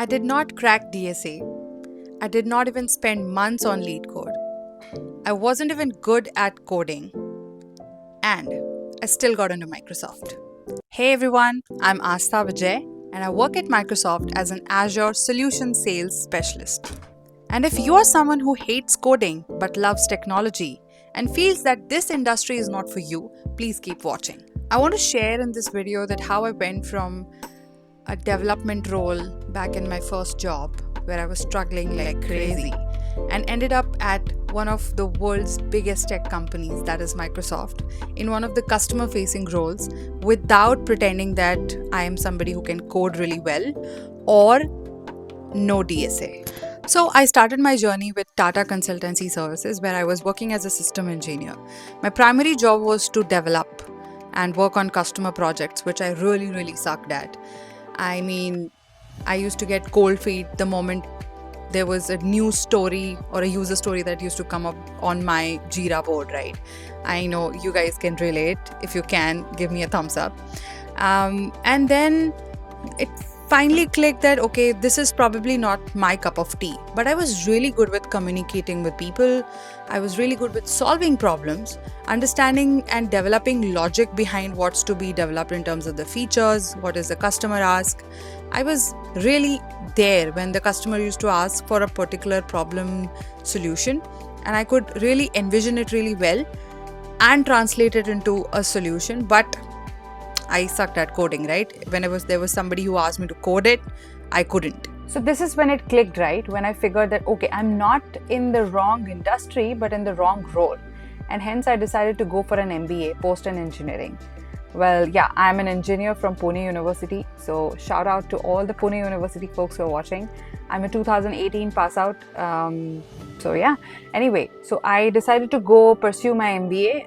I did not crack DSA. I did not even spend months on Leetcode. I wasn't even good at coding. And I still got into Microsoft. Hey everyone, I'm Aastha Vijay and I work at Microsoft as an Azure Solution Sales Specialist. And if you are someone who hates coding but loves technology and feels that this industry is not for you, please keep watching. I want to share in this video that how I went from a development role back in my first job where I was struggling like crazy and ended up at one of the world's biggest tech companies, that is Microsoft, in one of the customer facing roles without pretending that I am somebody who can code really well or no DSA. So I started my journey with Tata Consultancy Services where I was working as a system engineer. My primary job was to develop and work on customer projects, which I really sucked at. I mean, I used to get cold feet the moment there was a news story or a user story that used to come up on my Jira board, right? I know you guys can relate. If you can, give me a thumbs up. And then it finally clicked that, okay, this is probably not my cup of tea. But I was really good with communicating with people. I was really good with solving problems, understanding and developing logic behind what's to be developed in terms of the features, what does the customer ask. I was really there when the customer used to ask for a particular problem solution, and I could really envision it really well and translate it into a solution. But I sucked at coding, right? Whenever there was somebody who asked me to code it, I couldn't. So this is when it clicked, right? When I figured that, okay, I'm not in the wrong industry, but in the wrong role. And hence I decided to go for an MBA, post in engineering. Well, yeah, I'm an engineer from Pune University. So shout out to all the Pune University folks who are watching. I'm a 2018 pass out. So yeah, anyway, so I decided to go pursue my MBA,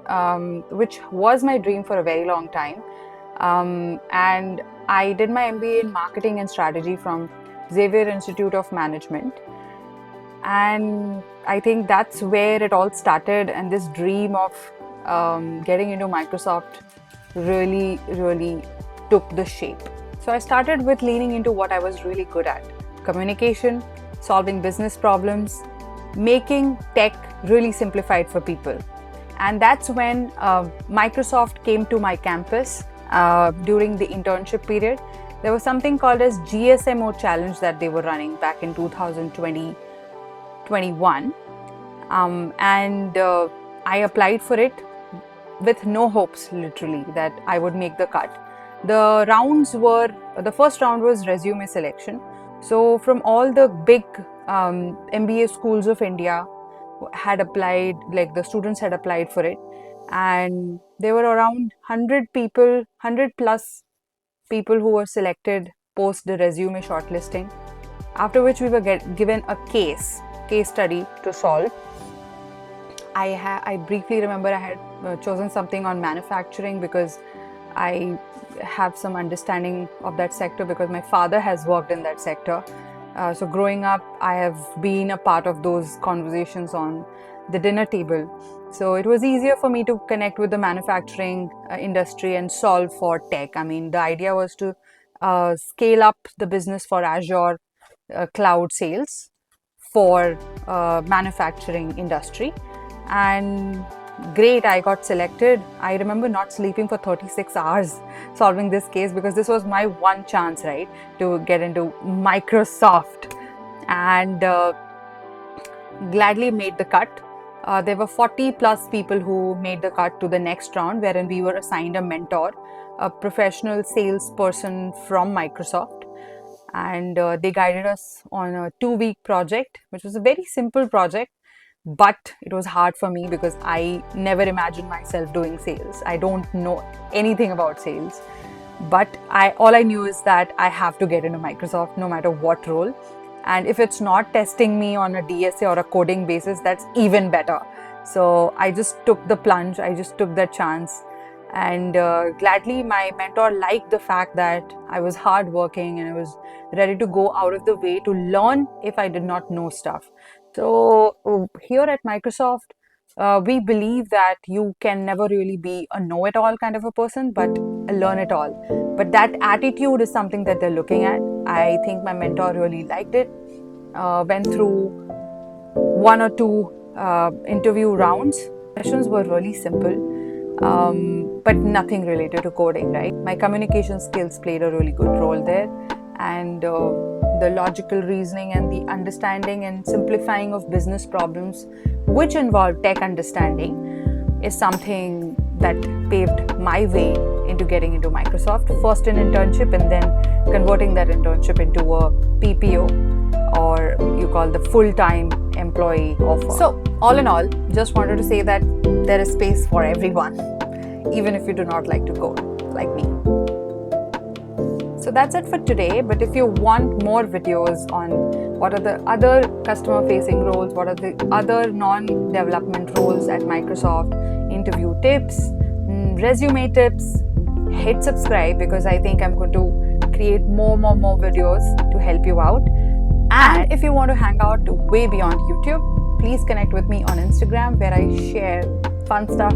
which was my dream for a very long time. And I did my MBA in marketing and strategy from Xavier Institute of Management. And I think that's where it all started. And this dream of getting into Microsoft really took the shape. So I started with leaning into what I was really good at: communication, solving business problems, making tech really simplified for people. And that's when Microsoft came to my campus during the internship period. There was something called as GSMO challenge that they were running back in 2020-21, and I applied for it with no hopes, literally, that I would make the cut. The first round was resume selection. So from all the big MBA schools of India had applied, like the students had applied for it, and there were around 100 plus people who were selected post the resume shortlisting, after which we were given a case study to solve. I briefly remember I had chosen something on manufacturing because I have some understanding of that sector because my father has worked in that sector. So growing up, I have been a part of those conversations on the dinner table. So it was easier for me to connect with the manufacturing industry and solve for tech. I mean, the idea was to scale up the business for Azure cloud sales for manufacturing industry. And great, I got selected. I remember not sleeping for 36 hours solving this case because this was my one chance, right, to get into Microsoft, and gladly made the cut. There were 40 plus people who made the cut to the next round, wherein we were assigned a mentor, a professional salesperson from Microsoft, and they guided us on a 2-week project, which was a very simple project. But it was hard for me because I never imagined myself doing sales. I don't know anything about sales. But all I knew is that I have to get into Microsoft no matter what role. And if it's not testing me on a DSA or a coding basis, that's even better. So I just took the plunge. I just took that chance. And gladly, my mentor liked the fact that I was hardworking and I was ready to go out of the way to learn if I did not know stuff. So here at Microsoft, we believe that you can never really be a know-it-all kind of a person, but learn it all. But that attitude is something that they're looking at. I think my mentor really liked it. Went through one or two interview rounds. Questions were really simple, but nothing related to coding, right? My communication skills played a really good role there, and the logical reasoning and the understanding and simplifying of business problems, which involve tech understanding, is something that paved my way into getting into Microsoft. First an internship and then converting that internship into a PPO, or you call the full-time employee offer. So all in all, just wanted to say that there is space for everyone, even if you do not like to code like me. So that's it for today. But if you want more videos on what are the other customer facing roles, what are the other non-development roles at Microsoft, interview tips, resume tips, hit subscribe, because I think I'm going to create more videos to help you out. And if you want to hang out way beyond YouTube, please connect with me on Instagram, where I share fun stuff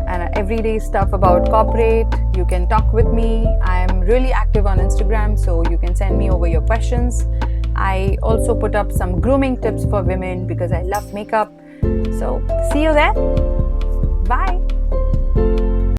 and everyday stuff about corporate. You can talk with me. I'm really active on Instagram, so you can send me over your questions. I also put up some grooming tips for women because I love makeup. So see you there. Bye.